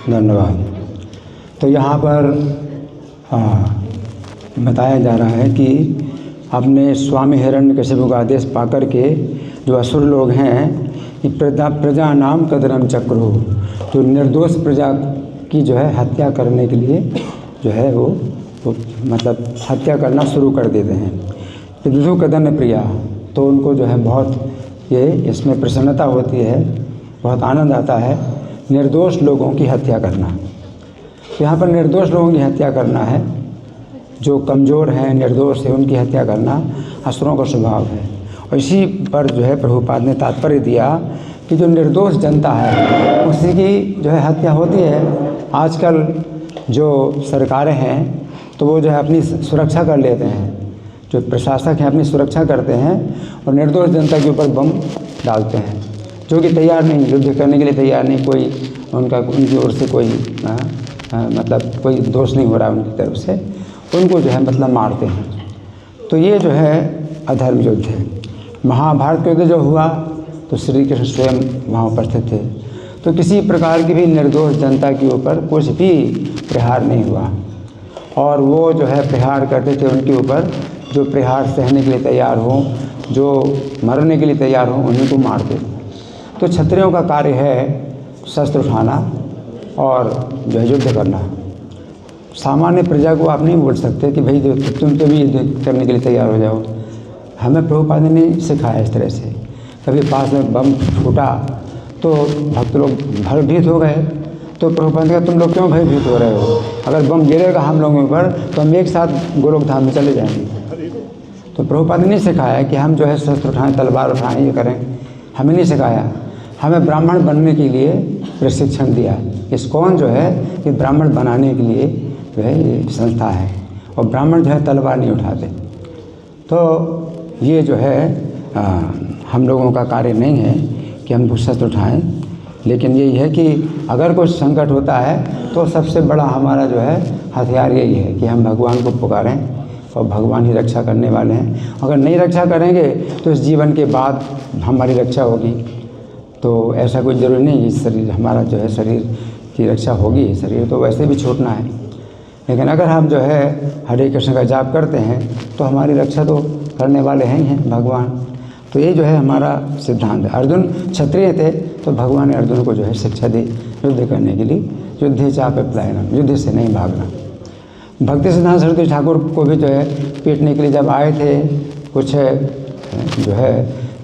धन्यवाद। तो यहाँ पर बताया जा रहा है कि अपने स्वामी हिरण्यकशिपु का आदेश पाकर के जो असुर लोग हैं, कि प्रजा नाम कदरम चक्रु, जो निर्दोष प्रजा की जो है हत्या करने के लिए जो है वो मतलब हत्या करना शुरू कर देते हैं। विदुषु कदन प्रिया, तो उनको जो है बहुत ये इसमें प्रसन्नता होती है, बहुत आनंद आता है निर्दोष लोगों की हत्या करना। यहाँ पर निर्दोष लोगों की हत्या करना है, जो कमज़ोर हैं, निर्दोष है, उनकी हत्या करना असुरों का स्वभाव है। और इसी पर जो है प्रभुपाद ने तात्पर्य दिया कि जो निर्दोष जनता है उसी की जो है हत्या होती है। आजकल जो सरकारें हैं तो वो जो है अपनी सुरक्षा कर लेते हैं, जो प्रशासक हैं अपनी सुरक्षा करते हैं और निर्दोष जनता के ऊपर बम डालते हैं, जो कि तैयार नहीं, युद्ध करने के लिए तैयार नहीं, कोई उनकी ओर से कोई मतलब कोई दोष नहीं हो रहा उनकी तरफ से, उनको जो है मतलब मारते हैं। तो ये जो है अधर्म युद्ध है। महाभारत का युद्ध जो हुआ तो श्री कृष्ण स्वयं वहाँ उपस्थित थे, तो किसी प्रकार की भी निर्दोष जनता के ऊपर कुछ भी प्रहार नहीं हुआ, और वो जो है प्रहार करते थे उनके ऊपर, जो प्रहार सहने के लिए तैयार हों, जो मरने के लिए तैयार हों, उन्हीं को मारते थे। तो क्षत्रियों का कार्य है शस्त्र उठाना और जो है युद्ध करना। सामान्य प्रजा को आप नहीं बोल सकते कि भाई तुम तो भी युद्ध करने के लिए तैयार हो जाओ। हमें प्रभुपाद ने सिखाया इस तरह से। कभी पास में बम फूटा तो भक्त लोग भयभीत हो गए, तो प्रभुपाद ने कहा तुम लोग क्यों भयभीत हो रहे हो, अगर बम गिरेगा हम लोगों पर तो हम एक साथ गोलोक धाम में चले जाएंगे। तो प्रभुपाद ने नहीं सिखाया कि हम जो है शस्त्र उठाएं, तलवार उठाएं, ये करें, हमें नहीं सिखाया। हमें ब्राह्मण बनने के लिए प्रशिक्षण दिया। इस्कॉन जो है ये ब्राह्मण बनाने के लिए जो है ये संस्था है, और ब्राह्मण जो है तलवार नहीं उठाते। तो ये जो है हम लोगों का कार्य नहीं है कि हम शस्त्र उठाएं, लेकिन यही है कि अगर कोई संकट होता है तो सबसे बड़ा हमारा जो है हथियार यही है कि हम भगवान को पुकारें, और भगवान ही रक्षा करने वाले हैं। अगर नहीं रक्षा करेंगे तो इस जीवन के बाद हमारी रक्षा होगी। तो ऐसा कोई ज़रूरी नहीं कि शरीर हमारा जो है शरीर की रक्षा होगी, शरीर तो वैसे भी छूटना है, लेकिन अगर हम जो है हरे कृष्ण का जाप करते हैं तो हमारी रक्षा तो करने वाले हैं ही हैं भगवान। तो ये जो है हमारा सिद्धांत है। अर्जुन क्षत्रिय थे तो भगवान ने अर्जुन को जो है शिक्षा दी युद्ध करने के लिए, युद्धे चाप प्लायनम, युद्ध से नहीं भागना। भक्ति सिद्धांत सरस्वती ठाकुर को भी जो है पीटने के लिए जब आए थे कुछ जो है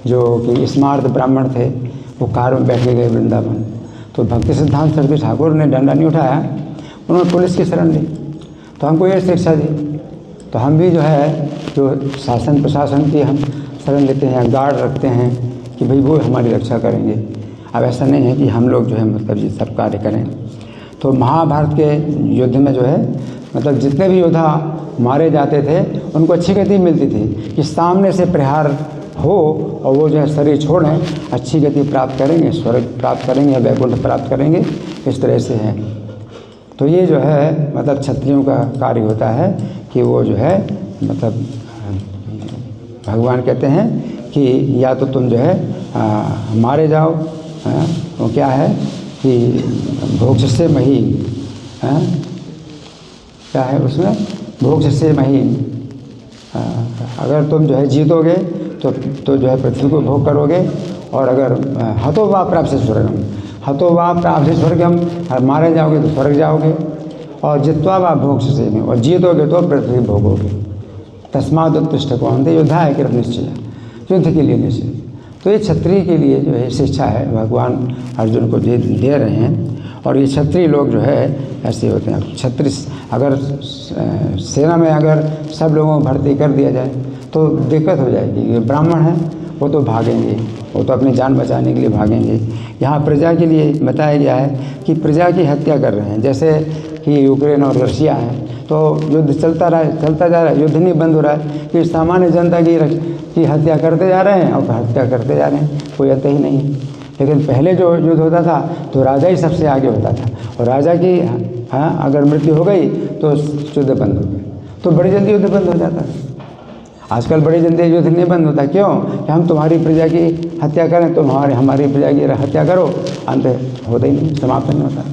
जो कि स्मार्त ब्राह्मण थे, वो कार में बैठ के गए वृंदावन, तो भक्ति सिद्धांत सरस्वती ठाकुर ने डंडा नहीं उठाया, उन्होंने पुलिस की शरण ली। तो हमको ये शिक्षा दी, तो हम भी जो है जो शासन प्रशासन की हम शरण लेते हैं, गार्ड रखते हैं कि भाई वो हमारी रक्षा करेंगे। अब ऐसा नहीं है कि हम लोग जो है मतलब ये सब कार्य करें। तो महाभारत के युद्ध में जो है मतलब जितने भी योद्धा मारे जाते थे उनको अच्छी गति मिलती थी कि सामने से प्रहार हो और वो जो है शरीर छोड़ें, अच्छी गति प्राप्त करेंगे, स्वर्ग प्राप्त करेंगे, वैकुंठ प्राप्त करेंगे, इस तरह से है। तो ये जो है मतलब क्षत्रियों का कार्य होता है कि वो जो है मतलब भगवान कहते हैं कि या तो तुम जो है मारे जाओ, वो क्या है कि भोक्ष से मही, क्या है उसमें, भोक्ष से मही, अगर तुम जो है जीतोगे तो जो है पृथ्वी को भोग करोगे, और अगर हतो वा प्राप्त स्वर्गम, हतो वा प्राप्त स्वर्गम, मारे जाओगे तो स्वर्ग जाओगे, और जित्वा वा भोक्ष से में, और जीतोगे तो पृथ्वी भोगोगे। तस्माद उत्तिष्ठ कौन्तेय युद्धाय कृत निश्चय, युद्ध के लिए निश्चय। तो ये क्षत्रिय के लिए जो है शिक्षा है, भगवान अर्जुन को दे रहे हैं। और ये क्षत्रिय लोग जो है ऐसे होते हैं। क्षत्रिय अगर सेना में अगर सब लोगों को भर्ती कर दिया जाए तो दिक्कत हो जाएगी। ये ब्राह्मण हैं वो तो भागेंगे, वो तो अपनी जान बचाने के लिए भागेंगे। यहाँ प्रजा के लिए बताया गया है कि प्रजा की हत्या कर रहे हैं, जैसे कि यूक्रेन और रशिया है, तो युद्ध चलता जा रहा है, युद्ध नहीं बंद हो रहा है कि सामान्य जनता की हत्या करते जा रहे हैं और हत्या करते जा रहे हैं, कोई हत्या ही नहीं है। लेकिन पहले जो युद्ध होता था तो राजा ही सबसे आगे होता था, और राजा की अगर मृत्यु हो गई तो युद्ध बंद हो गया, तो बड़ी जल्दी युद्ध बंद हो जाता है। आजकल बड़ी जल्दी युद्ध नहीं बंद होता, क्यों कि हम तुम्हारी प्रजा की हत्या करें, तुम हमारी प्रजा की हत्या करो, अंत होता ही नहीं, समाप्त नहीं होता।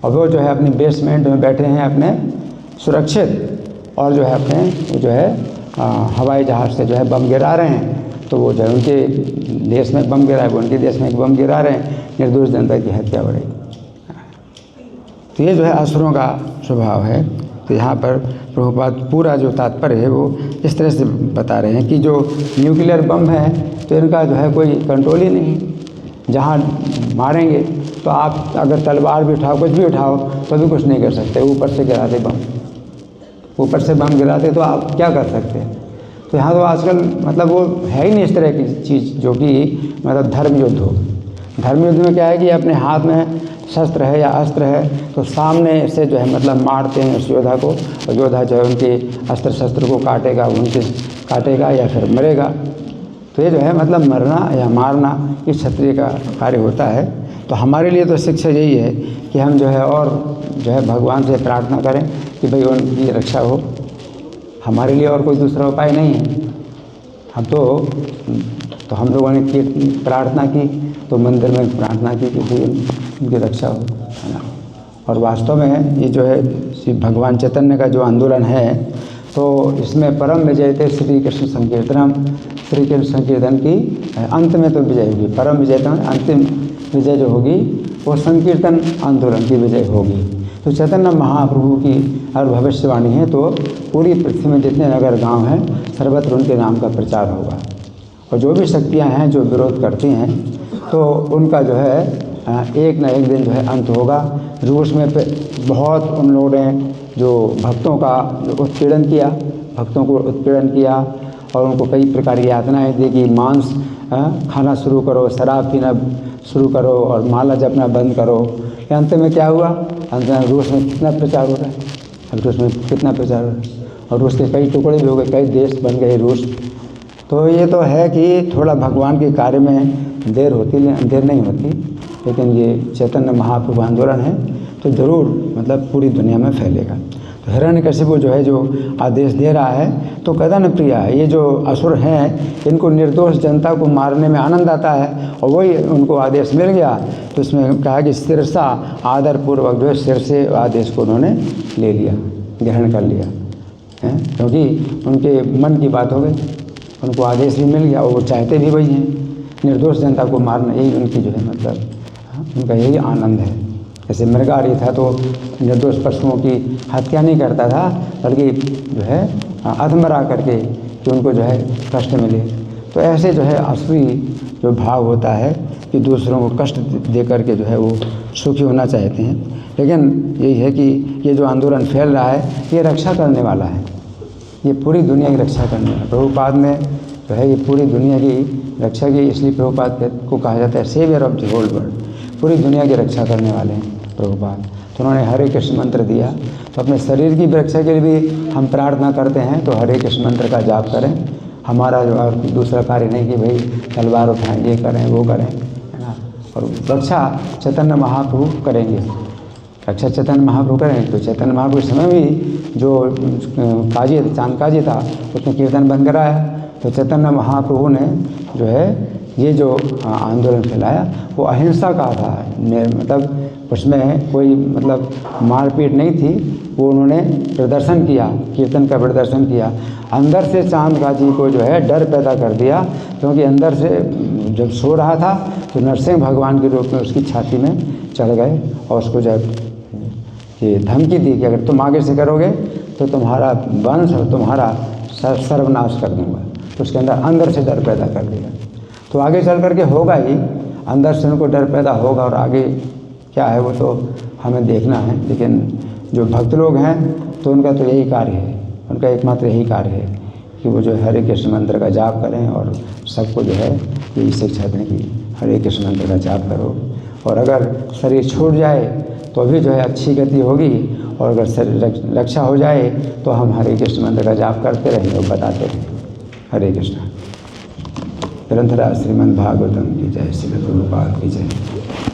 और वो जो है अपने बेसमेंट में बैठे हैं अपने सुरक्षित, और जो है अपने वो जो है हवाई जहाज़ से जो है बम गिरा रहे हैं। तो वो जो है उनके देश में बम गिरा है, वो उनके देश में बम गिरा रहे हैं, निर्दोष जनता की हत्या हो रही। तो ये जो है असुरों का स्वभाव है। तो यहाँ पर प्रभुपाद पूरा जो तात्पर्य है वो इस तरह से बता रहे हैं कि जो न्यूक्लियर बम है तो इनका जो है कोई कंट्रोल ही नहीं। जहाँ मारेंगे तो आप अगर तलवार भी उठाओ, कुछ भी उठाओ, तो भी कुछ नहीं कर सकते। ऊपर से गिराते बम, ऊपर से बम गिराते तो आप क्या कर सकते हैं। तो यहाँ तो आजकल मतलब वो है ही नहीं इस तरह की चीज़ जो कि मतलब धर्म युद्ध हो। धर्म युद्ध में क्या है कि अपने हाथ में शस्त्र है या अस्त्र है तो सामने से जो है मतलब मारते हैं उस योद्धा को, और योद्धा जो है उनके अस्त्र शस्त्र को काटेगा, उनके काटेगा या फिर मरेगा। तो ये जो है मतलब मरना या मारना ये क्षत्रिय का कार्य होता है। तो हमारे लिए तो शिक्षा यही है कि हम जो है और जो है भगवान से प्रार्थना करें कि भाई उनकी रक्षा हो। हमारे लिए और कोई दूसरा उपाय नहीं है। हम तो हम लोगों ने प्रार्थना की, तो मंदिर में प्रार्थना की कि भाई उनकी रक्षा हो, है ना। और वास्तव में ये जो है श्री भगवान चैतन्य का जो आंदोलन है तो इसमें परम विजय थे श्री कृष्ण संकीर्तनम। श्री कृष्ण संकीर्तन की अंत में तो विजय होगी, परम विजय तो अंतिम विजय जो होगी वो संकीर्तन आंदोलन की विजय होगी। तो चैतन्य महाप्रभु की अगर भविष्यवाणी है तो पूरी पृथ्वी में जितने नगर गांव हैं सर्वत्र उनके नाम का प्रचार होगा। और जो भी शक्तियां हैं जो विरोध करती हैं तो उनका जो है एक न एक दिन जो है अंत होगा। रूस में बहुत उन लोगों ने जो भक्तों का उत्पीड़न किया, भक्तों को उत्पीड़न किया और उनको कई प्रकार की यातनाएँ दी कि मांस खाना शुरू करो, शराब पीना शुरू करो और माला जपना बंद करो। अंत में क्या हुआ? अंत में रूस में कितना प्रचार हो रहा है, अब रूस में कितना प्रचार हो रहा है, और रूस के कई टुकड़े भी हो गए, कई देश बन गए रूस। तो ये तो है कि थोड़ा भगवान के कार्य में देर नहीं होती, लेकिन ये चैतन्य महाप्रभु आंदोलन है तो ज़रूर मतलब पूरी दुनिया में फैलेगा। तो हिरण्यकशिपु जो है जो आदेश दे रहा है तो कदन प्रिया है। ये जो असुर हैं इनको निर्दोष जनता को मारने में आनंद आता है, और वही उनको आदेश मिल गया। तो इसमें कहा कि सिरसा आदरपूर्वक जो है सिर से आदेश को उन्होंने ले लिया, ग्रहण कर लिया है, क्योंकि उनके मन की बात हो गई, उनको आदेश भी मिल गया और वो चाहते भी वही हैं, निर्दोष जनता को मारना। यही उनकी जो है मतलब उनका यही आनंद है। जैसे मृगारी था तो निर्दोष पशुओं की हत्या नहीं करता था, बल्कि जो है अधमरा करके कि उनको जो है कष्ट मिले। तो ऐसे जो है असली जो भाव होता है कि दूसरों को कष्ट दे करके जो है वो सुखी होना चाहते हैं। लेकिन यही है कि ये जो आंदोलन फैल रहा है ये रक्षा करने वाला है, ये पूरी दुनिया की रक्षा करने वाला। प्रभुपाद में जो है ये पूरी दुनिया की रक्षा की, इसलिए प्रभुपाद को कहा जाता है saviour of the whole world. पूरी दुनिया की रक्षा करने वाले हैं प्रभुपाद। तो उन्होंने हरे कृष्ण मंत्र दिया, तो अपने शरीर की रक्षा के लिए भी हम प्रार्थना करते हैं तो हरे कृष्ण मंत्र का जाप करें। हमारा जो और दूसरा कार्य नहीं कि भाई तलवार उठाएं, ये करें वो करें, है ना। और रक्षा चैतन्य महाप्रभु करेंगे, रक्षा चैतन्य महाप्रभु करें। तो चैतन्य महाप्रभु के समय भी जो काजी चांद काजी था उसने कीर्तन बंद कराया। तो चैतन्य महाप्रभु ने जो है ये जो आंदोलन फैलाया वो अहिंसा का था, मतलब उसमें कोई मतलब मारपीट नहीं थी। वो उन्होंने प्रदर्शन किया, कीर्तन का प्रदर्शन किया। अंदर से चांद काजी को जो है डर पैदा कर दिया, क्योंकि अंदर से जब सो रहा था तो नरसिंह भगवान के रूप में उसकी छाती में चढ़ गए और उसको जब ये धमकी दी कि अगर तुम आगे से करोगे तो तुम्हारा वंश और तुम्हारा सर्वनाश कर दूंगा। तो उसके अंदर से डर पैदा कर दिया। तो आगे चल करके होगा ही, अंदर से उनको डर पैदा होगा, और आगे क्या है वो तो हमें देखना है। लेकिन जो भक्त लोग हैं तो उनका तो यही कार्य है, उनका एकमात्र यही कार्य है कि वो जो हरे कृष्ण मंत्र का जाप करें और सबको जो है यही शिक्षा दें कि हरे कृष्ण मंत्र का जाप करो। और अगर शरीर छूट जाए तो भी जो है अच्छी गति होगी, और अगर शरीर रक्षा हो जाए तो हम हरे कृष्ण मंत्र का जाप करते रहेंगे और बताते रहेंगे। हरे कृष्ण। ग्रंथराज श्रीमद् भागवतम की जय, श्री प्रभुपाद की जय।